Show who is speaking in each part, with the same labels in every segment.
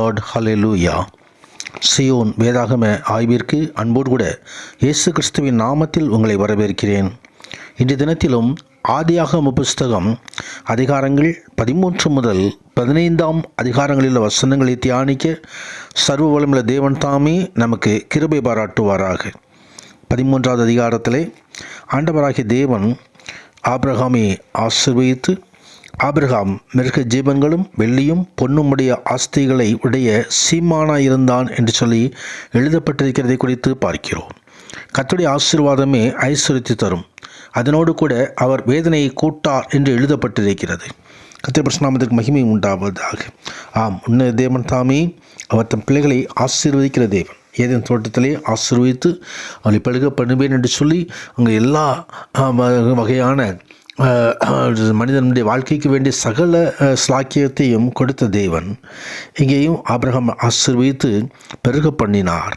Speaker 1: Lord. ஹல்லேலூயா. Zion வேதாகம ஆய்விற்கு அன்போடு கூட இயேசு கிறிஸ்துவின் நாமத்தில் உங்களை வரவேற்கிறேன். இன்றைய தினத்திலும் ஆதியாகம புஸ்தகம் அதிகாரங்கள் 13 முதல் 15 அதிகாரங்களில் வசனங்களை தியானிக்க சர்வ வல்லமையுள்ள தேவன் தாமே நமக்கு கிருபை பாராட்டுவாராக. 13வது அதிகாரத்திலே ஆண்டவராகிய தேவன் ஆபிரகாமை ஆசீர்வதித்து, ஆபிரகாம் மிருக ஜீவன்களும் வெள்ளியும் பொன்னுமுடைய ஆஸ்திகளை உடைய சீமானாயிருந்தான் என்று சொல்லி எழுதப்பட்டிருக்கிறதை குறித்து பார்க்கிறோம். கர்த்தருடைய ஆசீர்வாதமே ஐஸ்வர்யத்தை தரும், அதனோடு கூட அவர் வேதனையை கூட்டார் என்று எழுதப்பட்டிருக்கிறது. கர்த்தருடைய பரிசுத்த நாமத்திற்கு மகிமை உண்டாவதாக. ஆம், உன்ன தேவன் தாமே அவர் தம் பிள்ளைகளை ஆசீர்வதிக்கிற தேவன். ஏதேன் தோட்டத்திலே ஆசீர்வதித்து அவளை பழுக பண்ணுவேன் என்று சொல்லி அங்கே எல்லா வகையான மனிதனுடைய வாழ்க்கைக்கு வேண்டிய சகல ஸ்லாக்கியத்தையும் கொடுத்த தேவன் இங்கேயும் ஆபிரகாம் ஆசீர்வதித்து பெருக பண்ணினார்.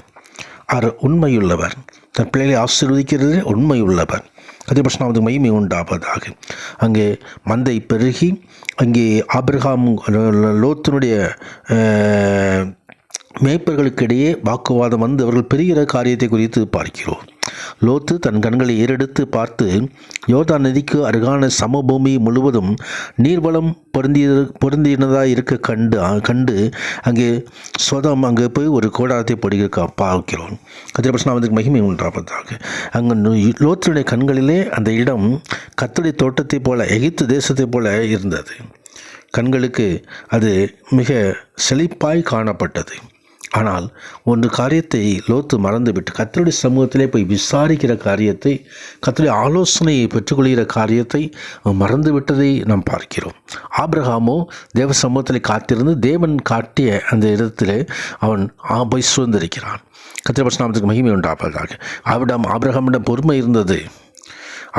Speaker 1: அவர் உண்மையுள்ளவர், தன் பிள்ளைகளை ஆசீர்வதிக்கிறது உண்மையுள்ளவர். கர்த்தருடைய மகிமை உண்டாவதாக. அங்கே மந்தை பெருகி அங்கே ஆபிரகாம் லோத்தினுடைய மேய்ப்பர்களுக்கிடையே வாக்குவாதம் வந்து அவர்கள் பெறுகிற காரியத்தை குறித்து பார்க்கிறோம். லோத்து தன் கண்களை ஏறெடுத்து பார்த்து யோர்தான் நதிக்கு அருகான சமபூமி முழுவதும் நீர்வளம் பொருந்தினதாக இருக்க கண்டு அங்கே அங்கே போய் ஒரு கோடாரத்தை போடுகிற பார்க்கிறோம். கர்த்தருடைய மகிமை உண்டாவதாக. அங்கே லோத்துடைய கண்களிலே அந்த இடம் கர்த்தருடைய தோட்டத்தை போல, எகிப்து தேசத்தை போல இருந்தது. கண்களுக்கு அது மிக செழிப்பாய் காணப்பட்டது. ஆனால் ஒரு காரியத்தை லோத்து மறந்துவிட்டு கர்த்தருடைய சமூகத்திலே போய் விசாரிக்கிற காரியத்தை, கர்த்தருடைய ஆலோசனையை பெற்றுக்கொள்கிற காரியத்தை மறந்துவிட்டதை நாம் பார்க்கிறோம். ஆபிரகாமோ தேவ சமூகத்திலே காத்திருந்து தேவன் காட்டிய அந்த இடத்திலே அவன் போய் சுதந்திரிக்கிறான். கர்த்தருடைய நாமத்துக்கு மகிமை உண்டாவதாக. ஆபிரகாமிடம் பொறுமை இருந்தது,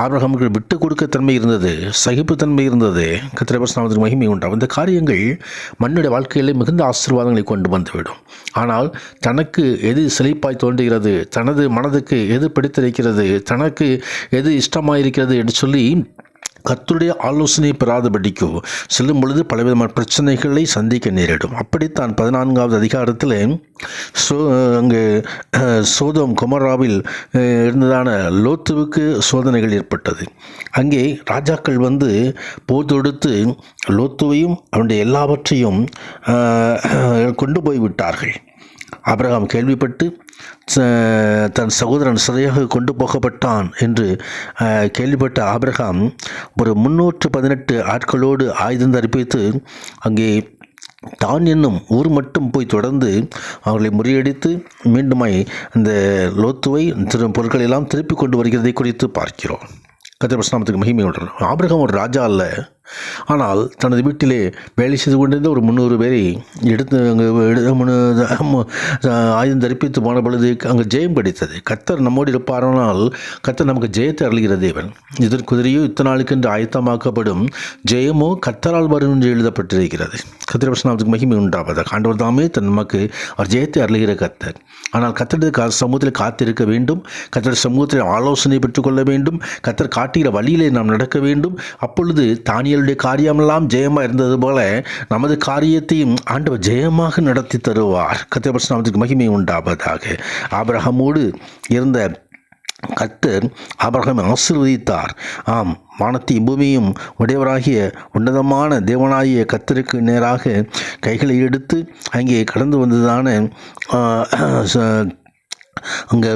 Speaker 1: ஆபிரகாமுக்கு விட்டு கொடுக்க தன்மை இருந்தது, சகிப்புத்தன்மை இருந்தது. கர்த்தருடைய நாமத்துக்கு மகிமை உண்டாகும். இந்த காரியங்கள் மண்ணுடைய வாழ்க்கையிலே மிகுந்த ஆசீர்வாதங்களை கொண்டு வந்துவிடும். ஆனால் தனக்கு எது செழிப்பாய் தோன்றுகிறது, தனது மனதுக்கு எது பிடித்திருக்கிறது, தனக்கு எது இஷ்டமாயிருக்கிறது என்று சொல்லி கர்த்தருடைய ஆலோசனை பெறாதபடிக்கோ செல்லும் பொழுது பலவிதமான பிரச்சனைகளை சந்திக்க நேரிடும். அப்படித்தான் 14வது அதிகாரத்தில் அங்கே சோதோம் கொமோராவில் இருந்ததான லோத்துவுக்கு சோதனைகள் ஏற்பட்டது. அங்கே ராஜாக்கள் வந்து போர் தொடுத்து லோத்துவையும் அவனுடைய எல்லாவற்றையும் கொண்டு போய்விட்டார்கள். ஆபிரகாம் கேள்விப்பட்டு தன் சகோதரன் சிறையாக கொண்டு போகப்பட்டான் என்று கேள்விப்பட்ட ஆபிரகாம் ஒரு 318 ஆட்களோடு ஆயுதம் தரிப்பித்து அங்கே தான் என்னும் ஊர் மட்டும் போய் தொடர்ந்து அவர்களை முறியடித்து மீண்டுமாய் அந்த லோத்துவை பொருட்கள் எல்லாம் திருப்பி கொண்டு வருகிறதை குறித்து பார்க்கிறோம். கர்த்தருடைய நாமத்துக்கு மகிமை உண்டாகும். ஆபிரகாம் ஒரு ராஜா அல்ல, ஆனால் தனது வீட்டிலே வேலை செய்து கொண்டிருந்த ஒரு 300 பேரை எடுத்து அங்கே ஆயுதம் தரிப்பித்து போன பொழுது அங்கே ஜெயம் கிடைத்தது. கர்த்தர் நம்மோடு இருப்பாரானால் கர்த்தர் நமக்கு ஜெயத்தை அருளுகிற தேவன். குதிரையோ இத்தனை நாளுக்கு என்று ஆயத்தமாக்கப்படும், ஜெயமோ கர்த்தரால் வரும் என்று எழுதப்பட்டிருக்கிறது. கர்த்தருடைய நாமத்துக்கு மகிமை உண்டாவதாக. ஆண்டவர் தாமே நமக்கு அவர் ஜெயத்தை அருளுகிற கர்த்தர். ஆனால் கர்த்தருடைய சமூகத்தில் காத்திருக்க வேண்டும், கர்த்தருடைய சமூகத்தில் ஆலோசனை பெற்றுக்கொள்ள வேண்டும், கர்த்தர் காட்டுகிற வழியிலே நாம் நடக்க வேண்டும். அப்பொழுது தானியேலுடைய காரியமெல்லாம் ஜெயமாக இருந்தது போல நமது காரியத்தையும் ஆண்டவர் ஜெயமாக நடத்தி தருவார். கர்த்தருடைய நாமத்துக்கு மகிமை உண்டாவதாக. ஆபிரகாமோடு இருந்த கர்த்தர் ஆபிரகாமை ஆசீர்வதித்தார். ஆம், வானத்தையும் பூமியும் உடையவராகிய உன்னதமான தேவனாகிய கர்த்தருக்கு நேராக கைகளை எடுத்து அங்கே கடந்து வந்ததான அங்கே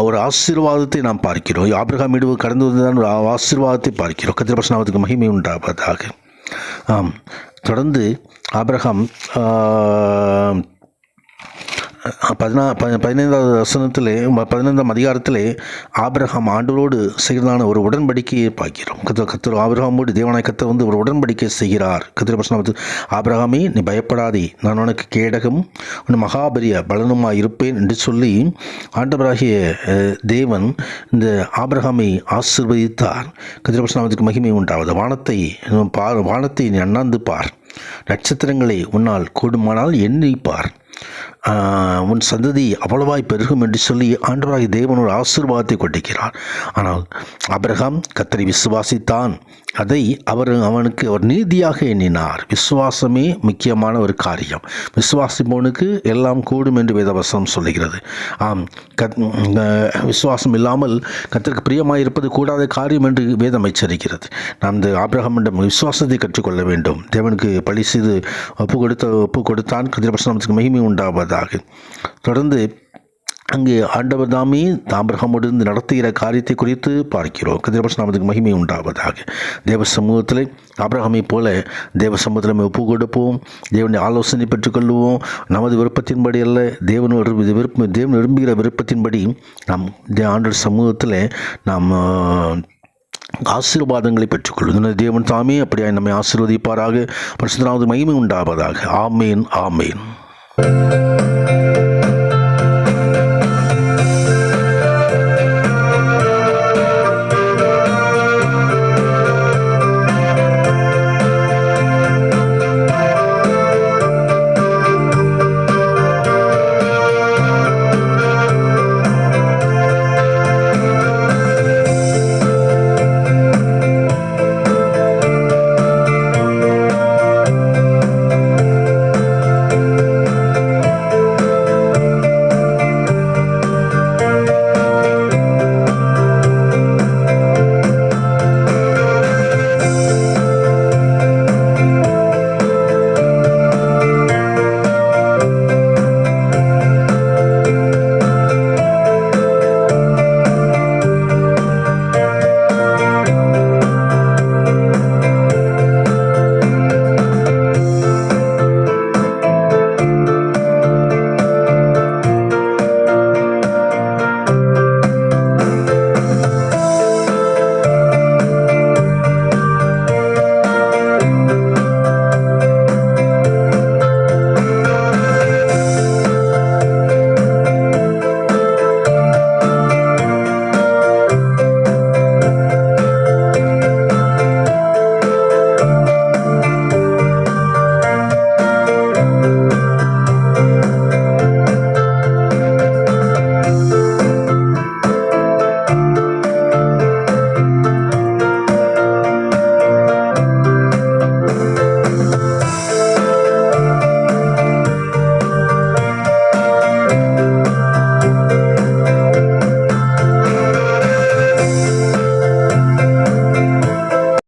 Speaker 1: ஒரு ஆசீர்வாதத்தை நாம் பார்க்கிறோம். ஆபிரகாம் வீடு கடந்து வந்ததான ஒரு ஆசீர்வாதத்தை பார்க்கிறோம். கர்த்தருடைய நாமத்துக்கு மகிமை உண்டாவதாக. ஆம், தொடர்ந்து ஆபிரகாம் 15வது வசனத்திலே 15ஆம் அதிகாரத்திலே ஆபிரகாம் ஆண்டவரோடு செய்கிறதான ஒரு உடன்படிக்கையை பார்க்கிறோம். கர்த்தர் ஆபிரகாமோடு தேவனாய் கர்த்தர் வந்து ஒரு உடன்படிக்கை செய்கிறார். கர்த்தருடைய ஆபிரகாமே, நீ பயப்படாதே, நான் உனக்கு கேடகமும் உன் மகாபரிய பலனுமாய் இருப்பேன் என்று சொல்லி ஆண்டவராகிய தேவன் இந்த ஆபிரகாமை ஆசீர்வதித்தார். கர்த்தருடைய மகிமை உண்டாவது. வானத்தை நீ அண்ணாந்து பார், நட்சத்திரங்களை உன்னால் கூடுமானால் எண்ணிப்பார், உன் சந்ததி அவ்வளவாய் பெருகும் என்று சொல்லி ஆண்டவராகிய தேவன் ஒரு ஆசீர்வாதத்தை கொண்டிருக்கிறார். ஆனால் ஆபிரகாம் கர்த்தரை விசுவாசித்தான், அதை அவனுக்கு அவர் நீதியாக எண்ணினார். விசுவாசமே முக்கியமான ஒரு காரியம். விசுவாசிப்பவனுக்கு எல்லாம் கூடும் என்று வேதவசனம் சொல்லுகிறது. ஆம், விசுவாசம் இல்லாமல் கர்த்தருக்கு பிரியமாக இருப்பது கூடாத காரியம் என்று வேதம் எச்சரிக்கிறது. நாம் இந்த ஆபிரகாமிடம் விசுவாசத்தை கற்றுக்கொள்ள வேண்டும். தேவனுக்கு பழி செய்து ஒப்பு கொடுத்தான். கர்த்தருக்கு மகிமை உண்டாவதாக. தொடர்ந்து அங்கே ஆண்டவர் தாமே ஆபிரகாமோடு நடத்துகிற காரியத்தை குறித்து பார்க்கிறோம். கர்த்தருக்கு மகிமை உண்டாவதாக. தேவ சமூகத்தில் ஆபிரகாமை போல தேவ சமூகத்தில் நம்ம ஒப்பு கொடுப்போம். தேவனுடைய ஆலோசனை பெற்றுக்கொள்வோம். நமது விருப்பத்தின்படி அல்ல, தேவன் விரும்புகிற விருப்பத்தின்படி நாம் ஆண்டவர் சமூகத்தில் நாம் ஆசீர்வாதங்களை பெற்றுக்கொள்வோம். தேவன் தாமே அப்படியே நம்மை ஆசீர்வதிப்பாராக. பரிசுத்தராவது மகிமை உண்டாவதாக. ஆமேன், ஆமேன்.